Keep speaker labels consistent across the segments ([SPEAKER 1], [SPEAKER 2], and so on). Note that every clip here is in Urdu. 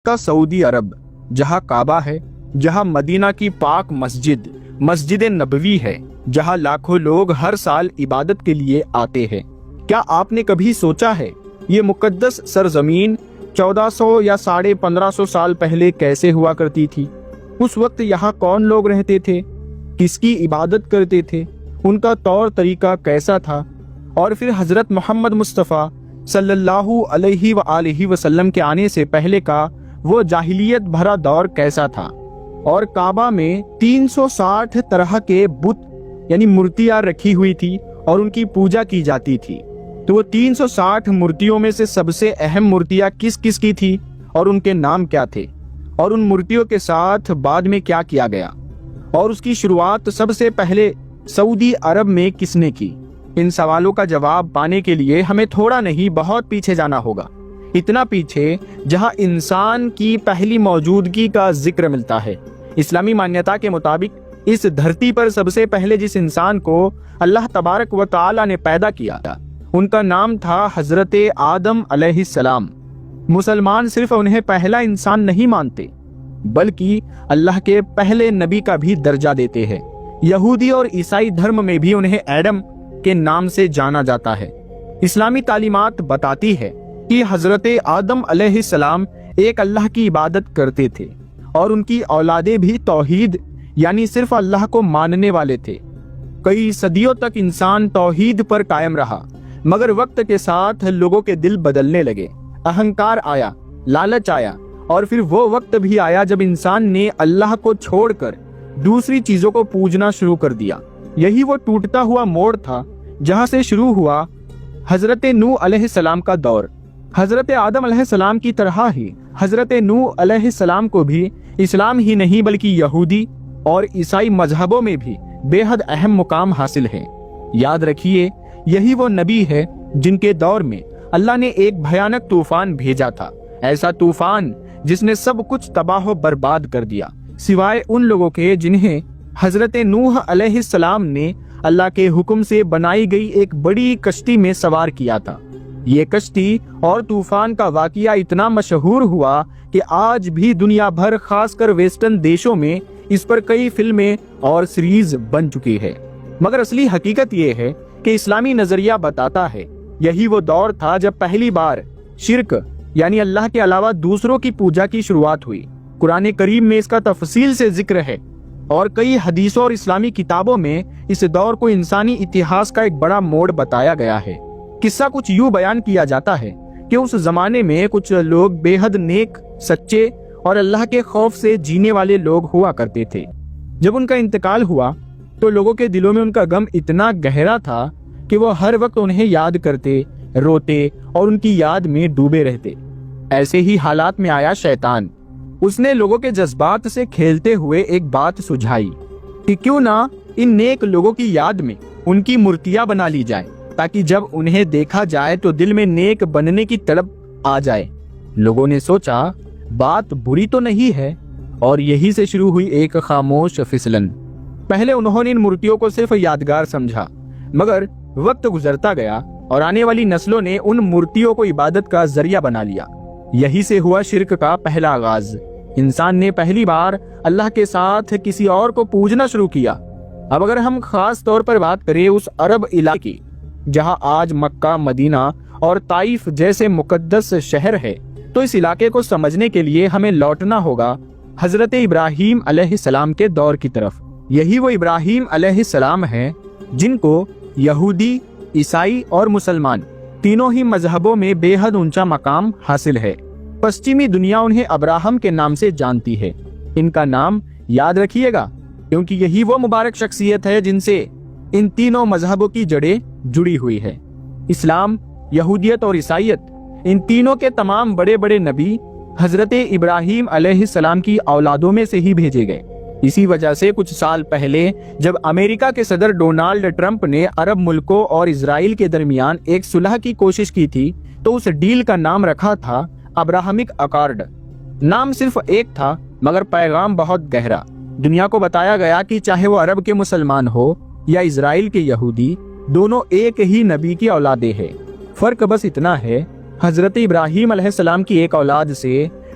[SPEAKER 1] کا سعودی عرب، جہاں کعبہ ہے، جہاں مدینہ کی پاک مسجد نبوی ہے، جہاں لاکھوں لوگ ہر سال عبادت کے لیے آتے ہیں۔ کیا آپ نے کبھی سوچا ہے یہ مقدس سرزمین 1400 یا 1550 سال پہلے کیسے ہوا کرتی تھی؟ اس وقت یہاں کون لوگ رہتے تھے، کس کی عبادت کرتے تھے، ان کا طور طریقہ کیسا تھا، اور پھر حضرت محمد مصطفیٰ صلی اللہ علیہ وآلہ وسلم کے آنے سے پہلے کا وہ جاہلیت بھرا دور کیسا تھا۔ اور کعبہ میں 360 طرح کے بت یعنی مورتیاں رکھی ہوئی تھی اور ان کی پوجا کی جاتی تھی۔ تو وہ 360 مورتیوں میں سے سب سے اہم مورتیاں کس کس کی تھی اور ان کے نام کیا تھے، اور ان مورتیوں کے ساتھ بعد میں کیا کیا گیا، اور اس کی شروعات سب سے پہلے سعودی عرب میں کس نے کی؟ ان سوالوں کا جواب پانے کے لیے ہمیں تھوڑا نہیں بہت پیچھے جانا ہوگا، اتنا پیچھے جہاں انسان کی پہلی موجودگی کا ذکر ملتا ہے۔ اسلامی مانیتا کے مطابق اس دھرتی پر سب سے پہلے جس انسان کو اللہ تبارک و تعالی نے پیدا کیا تھا ان کا نام تھا حضرت آدم علیہ السلام۔ مسلمان صرف انہیں پہلا انسان نہیں مانتے بلکہ اللہ کے پہلے نبی کا بھی درجہ دیتے ہیں۔ یہودی اور عیسائی دھرم میں بھی انہیں ایڈم کے نام سے جانا جاتا ہے۔ اسلامی تعلیمات بتاتی ہے کہ حضرت آدم علیہ السلام ایک اللہ کی عبادت کرتے تھے اور ان کی اولادیں بھی توحید یعنی صرف اللہ کو ماننے والے تھے۔ کئی صدیوں تک انسان توحید پر قائم رہا، مگر وقت کے ساتھ لوگوں کے دل بدلنے لگے، اہنکار آیا، لالچ آیا، اور پھر وہ وقت بھی آیا جب انسان نے اللہ کو چھوڑ کر دوسری چیزوں کو پوجنا شروع کر دیا۔ یہی وہ ٹوٹتا ہوا موڑ تھا جہاں سے شروع ہوا حضرت نوح علیہ السلام کا دور۔ حضرت آدم علیہ السلام کی طرح ہی حضرت نوح علیہ السلام کو بھی اسلام ہی نہیں بلکہ یہودی اور عیسائی مذہبوں میں بھی بے حد اہم مقام حاصل ہے۔ یاد رکھیے یہی وہ نبی ہے جن کے دور میں اللہ نے ایک بھیانک طوفان بھیجا تھا، ایسا طوفان جس نے سب کچھ تباہ و برباد کر دیا سوائے ان لوگوں کے جنہیں حضرت نوح علیہ السلام نے اللہ کے حکم سے بنائی گئی ایک بڑی کشتی میں سوار کیا تھا۔ یہ کشتی اور طوفان کا واقعہ اتنا مشہور ہوا کہ آج بھی دنیا بھر خاص کر ویسٹرن دیشوں میں اس پر کئی فلمیں اور سیریز بن چکی ہے۔ مگر اصلی حقیقت یہ ہے کہ اسلامی نظریہ بتاتا ہے یہی وہ دور تھا جب پہلی بار شرک یعنی اللہ کے علاوہ دوسروں کی پوجا کی شروعات ہوئی۔ قرآن کریم میں اس کا تفصیل سے ذکر ہے اور کئی حدیثوں اور اسلامی کتابوں میں اس دور کو انسانی اتہاس کا ایک بڑا موڑ بتایا گیا ہے۔ قصہ کچھ یوں بیان کیا جاتا ہے کہ اس زمانے میں کچھ لوگ بے حد نیک، سچے اور اللہ کے خوف سے جینے والے لوگ ہوا کرتے تھے۔ جب ان کا انتقال ہوا تو لوگوں کے دلوں میں ان کا غم اتنا گہرا تھا کہ وہ ہر وقت انہیں یاد کرتے، روتے اور ان کی یاد میں ڈوبے رہتے۔ ایسے ہی حالات میں آیا شیطان۔ اس نے لوگوں کے جذبات سے کھیلتے ہوئے ایک بات سجھائی کہ کیوں نہ ان نیک لوگوں کی یاد میں ان کی مورتیاں بنا لی جائیں تاکہ جب انہیں دیکھا جائے تو دل میں نیک بننے کی طلب آ جائے۔ لوگوں نے سوچا بات بری تو نہیں ہے، اور یہی سے شروع ہوئی ایک خاموش پھسلن۔ پہلے انہوں نے ان مورتیوں کو صرف یادگار سمجھا، مگر وقت گزرتا گیا اور آنے والی نسلوں نے ان مورتیوں کو عبادت کا ذریعہ بنا لیا۔ یہی سے ہوا شرک کا پہلا آغاز۔ انسان نے پہلی بار اللہ کے ساتھ کسی اور کو پوجنا شروع کیا۔ اب اگر ہم خاص طور پر بات کریں اس عرب علاقے کی جہاں آج مکہ، مدینہ اور طائف جیسے مقدس شہر ہے، تو اس علاقے کو سمجھنے کے لیے ہمیں لوٹنا ہوگا حضرت ابراہیم علیہ السلام کے دور کی طرف۔ یہی وہ ابراہیم علیہ السلام ہیں جن کو یہودی، عیسائی اور مسلمان تینوں ہی مذہبوں میں بے حد اونچا مقام حاصل ہے۔ پشچمی دنیا انہیں ابراہم کے نام سے جانتی ہے۔ ان کا نام یاد رکھیے گا کیونکہ یہی وہ مبارک شخصیت ہے جن سے ان تینوں مذہبوں کی جڑیں جڑی ہوئی ہے۔ اسلام، یہودیت اور عیسائیت، ان تینوں کے تمام بڑے بڑے نبی حضرت ابراہیم علیہ السلام کی اولادوں میں سے ہی بھیجے گئے۔ اسی وجہ سے کچھ سال پہلے جب امریکہ کے صدر ڈونالڈ ٹرمپ نے عرب ملکوں اور اسرائیل کے درمیان ایک صلح کی کوشش کی تھی تو اس ڈیل کا نام رکھا تھا ابراہمک اکارڈ۔ نام صرف ایک تھا مگر پیغام بہت گہرا۔ دنیا کو بتایا گیا کہ چاہے وہ عرب کے مسلمان ہو یا اسرائیل کے یہودی، دونوں ایک ہی نبی کی اولادیں ہیں۔ فرق بس اتنا ہے، حضرت ابراہیم علیہ السلام کی ایک اولاد سے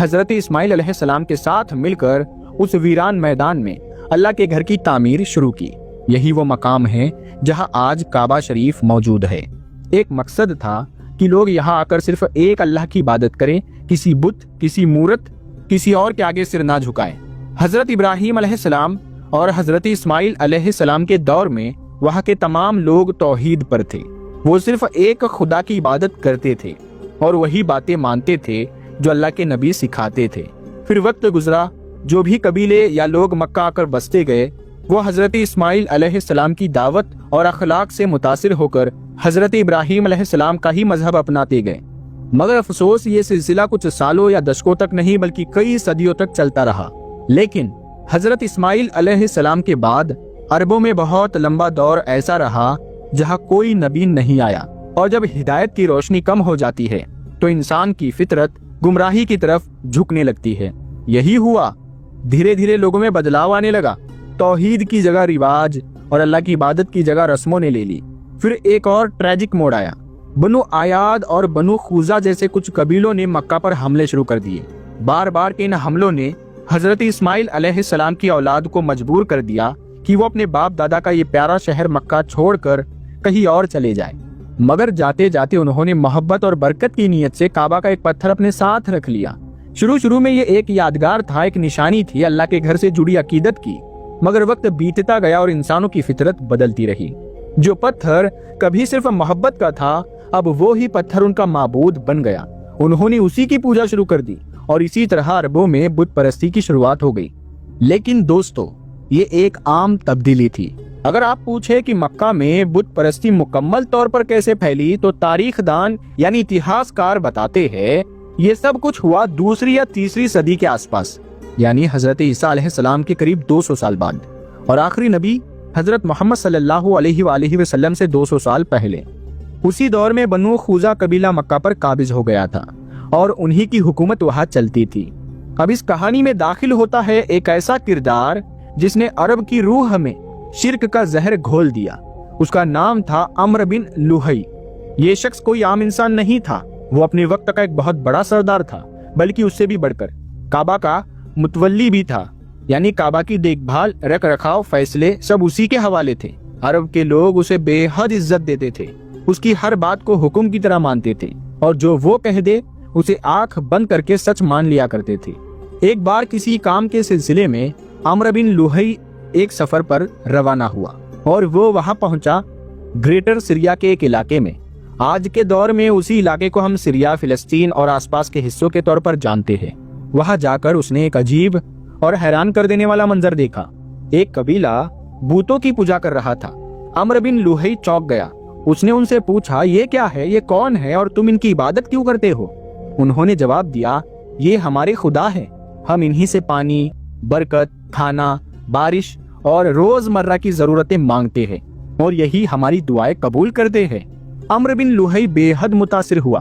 [SPEAKER 1] حضرت اسماعیل علیہ السلام کے ساتھ مل کر اس ویران میدان میں اللہ کے گھر کی تعمیر شروع کی۔ یہی وہ مقام ہے جہاں آج کعبہ شریف موجود ہے۔ ایک مقصد تھا کہ لوگ یہاں آ کر صرف ایک اللہ کی عبادت کریں، کسی بت، کسی مورت، کسی اور کے آگے سر نہ جھکائیں۔ حضرت ابراہیم علیہ السلام اور حضرت اسماعیل علیہ السلام کے دور میں وہاں کے تمام لوگ توحید پر تھے۔ وہ صرف ایک خدا کی عبادت کرتے تھے اور وہی باتیں مانتے تھے جو اللہ کے نبی سکھاتے تھے۔ پھر وقت گزرا، جو بھی قبیلے یا لوگ مکہ آ کر بستے گئے وہ حضرت اسماعیل علیہ السلام کی دعوت اور اخلاق سے متاثر ہو کر حضرت ابراہیم علیہ السلام کا ہی مذہب اپناتے گئے۔ مگر افسوس یہ سلسلہ کچھ سالوں یا دشکوں تک نہیں بلکہ کئی صدیوں تک چلتا رہا۔ لیکن حضرت اسماعیل علیہ السلام کے بعد عربوں میں بہت لمبا دور ایسا رہا جہاں کوئی نبی نہیں آیا، اور جب ہدایت کی روشنی کم ہو جاتی ہے تو انسان کی فطرت گمراہی کی طرف جھکنے لگتی ہے۔ یہی ہوا، دھیرے دھیرے لوگوں میں بدلاؤ آنے لگا۔ توحید کی جگہ رواج اور اللہ کی عبادت کی جگہ رسموں نے لے لی۔ پھر ایک اور ٹریجک موڑ آیا۔ بنو آیاد اور بنو خوزا جیسے کچھ قبیلوں نے مکہ پر حملے شروع کر دیے۔ بار بار کے ان حملوں نے حضرت اسماعیل علیہ السلام کی اولاد کو مجبور کر دیا کہ وہ اپنے باپ دادا کا یہ پیارا شہر مکہ چھوڑ کر کہیں اور چلے جائیں۔ مگر جاتے جاتے انہوں نے محبت اور برکت کی نیت سے کعبہ کا ایک پتھر اپنے ساتھ رکھ لیا۔ شروع میں یہ ایک یادگار تھا، ایک نشانی تھی اللہ کے گھر سے جڑی عقیدت کی۔ مگر وقت بیتتا گیا اور انسانوں کی فطرت بدلتی رہی۔ جو پتھر کبھی صرف محبت کا تھا اب وہی پتھر ان کا معبود بن گیا۔ انہوں نے اسی کی پوجا شروع کر دی اور اسی طرح عربوں میں بت پرستی کی شروعات ہو گئی۔ لیکن دوستو، یہ ایک عام تبدیلی تھی۔ اگر آپ پوچھے کہ مکہ میں بت پرستی مکمل طور پر کیسے پھیلی تو تاریخ دان یعنی اتہاس کار بتاتے ہیں یہ سب کچھ ہوا دوسری یا تیسری صدی کے آس پاس، یعنی حضرت عیسیٰ علیہ السلام کے قریب 200 سال بعد، اور آخری نبی حضرت محمد صلی اللہ علیہ وآلہ وسلم سے 200 سال پہلے۔ اسی دور میں بنو خوزا قبیلہ مکہ پر قابض ہو گیا تھا اور انہی کی حکومت وہاں چلتی تھی۔ اب اس کہانی میں داخل ہوتا ہے ایک ایسا کردار جس نے عرب کی روح میں شرک کا زہر گھول دیا۔ اس کا نام تھا عمرو بن لوہی۔ یہ شخص کوئی عام انسان نہیں تھا، وہ اپنے وقت کا ایک بہت بڑا سردار تھا، بلکہ اس سے بھی بڑھ کر کعبہ کا متولی بھی تھا، یعنی کعبہ کی دیکھ بھال، رکھ رکھاؤ، فیصلے سب اسی کے حوالے تھے۔ عرب کے لوگ اسے بے حد عزت دیتے تھے، اس کی ہر بات کو حکم کی طرح مانتے تھے، اور جو وہ کہہ دے اسے آنکھ بند کر کے سچ مان لیا کرتے تھے۔ ایک بار کسی کام کے سلسلے میں عمرو بن لوہی ایک سفر پر روانہ ہوا اور وہ وہاں پہنچا گریٹر سریا کے ایک علاقے میں۔ آج کے دور میں اسی علاقے کو ہم سریا، فلسطین اور آس پاس کے حصوں کے طور پر جانتے ہیں۔ وہاں جا کر اس نے ایک عجیب اور حیران کر دینے والا منظر دیکھا۔ ایک قبیلہ بوتوں کی پوجا کر رہا تھا۔ عمرو بن لوہی چونک گیا۔ اس نے ان سے پوچھا، یہ کیا ہے، یہ کون ہے اور تم ان کی عبادت کیوں کرتے ہو؟ انہوں نے جواب دیا، یہ ہمارے خدا ہے، ہم انہی سے پانی، برکت، کھانا، بارش اور روزمرہ کی ضرورتیں مانگتے ہیں اور یہی ہماری دعائیں قبول کرتے ہیں۔ عمرو بن لوہی بے حد متاثر ہوا۔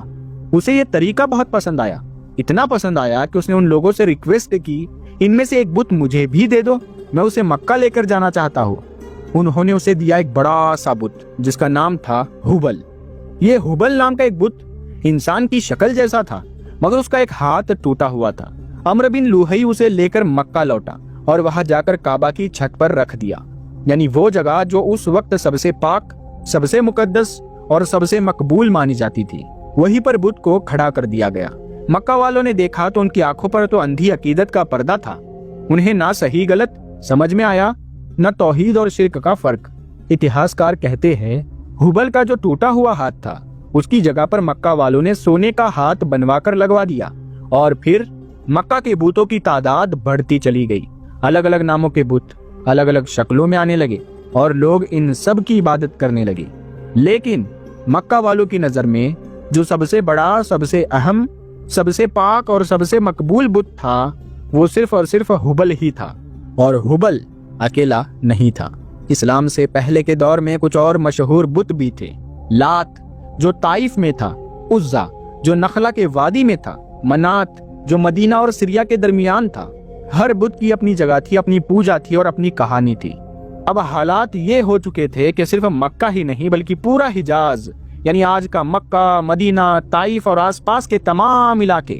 [SPEAKER 1] اسے یہ طریقہ بہت پسند آیا، اتنا پسند آیا کہ اس نے ان لوگوں سے ریکویسٹ کی، ان میں سے ایک بت مجھے بھی دے دو، میں اسے مکہ لے کر جانا چاہتا ہوں۔ انہوں نے اسے دیا ایک بڑا سا بت جس کا نام تھا ہبل۔ یہ ہبل نام کا ایک بت انسان کی شکل جیسا تھا، مگر اس کا ایک ہاتھ ٹوٹا ہوا تھا۔ عمرو بن لوہی اسے لے کر مکہ لوٹا اور وہاں جا کر کعبہ کی چھت پر رکھ دیا، یعنی وہ جگہ جو اس وقت سب سے پاک، سب سے مقدس اور سب سے مقبول مانی جاتی تھی، وہیں پر بت کو کھڑا کر دیا گیا۔ مکہ والوں نے دیکھا تو ان کی آنکھوں پر تو اندھی عقیدت کا پردہ تھا۔ انہیں نہ صحیح غلط سمجھ میں آیا، نہ توحید اور شرک کا فرق۔ اتہاس کار کہتے ہیں ہبل کا جو ٹوٹا ہوا ہاتھ تھا اس کی جگہ پر مکہ والوں نے سونے کا ہاتھ بنوا کر لگوا دیا، اور پھر مکہ کے بتوں کی تعداد بڑھتی چلی گئی۔ الگ الگ ناموں کے بت الگ الگ شکلوں میں آنے لگے اور لوگ ان سب کی عبادت کرنے لگے۔ لیکن مکہ والوں کی نظر میں جو سب سے بڑا، سب سے اہم، سب سے پاک اور سب سے مقبول بت تھا وہ صرف اور صرف ہبل ہی تھا، اور ہبل اکیلا نہیں تھا۔ اسلام سے پہلے کے دور میں کچھ اور مشہور بت بھی تھے۔ لات جو طائف میں تھا، عزا جو نخلا کے وادی میں تھا، منات جو مدینہ اور سریا کے درمیان تھا۔ ہر بت کی اپنی جگہ تھی، اپنی پوجا تھی اور اپنی کہانی تھی۔ اب حالات یہ ہو چکے تھے کہ صرف مکہ ہی نہیں بلکہ پورا حجاز، یعنی آج کا مکہ، مدینہ، طائف اور آس پاس کے تمام علاقے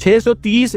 [SPEAKER 1] 630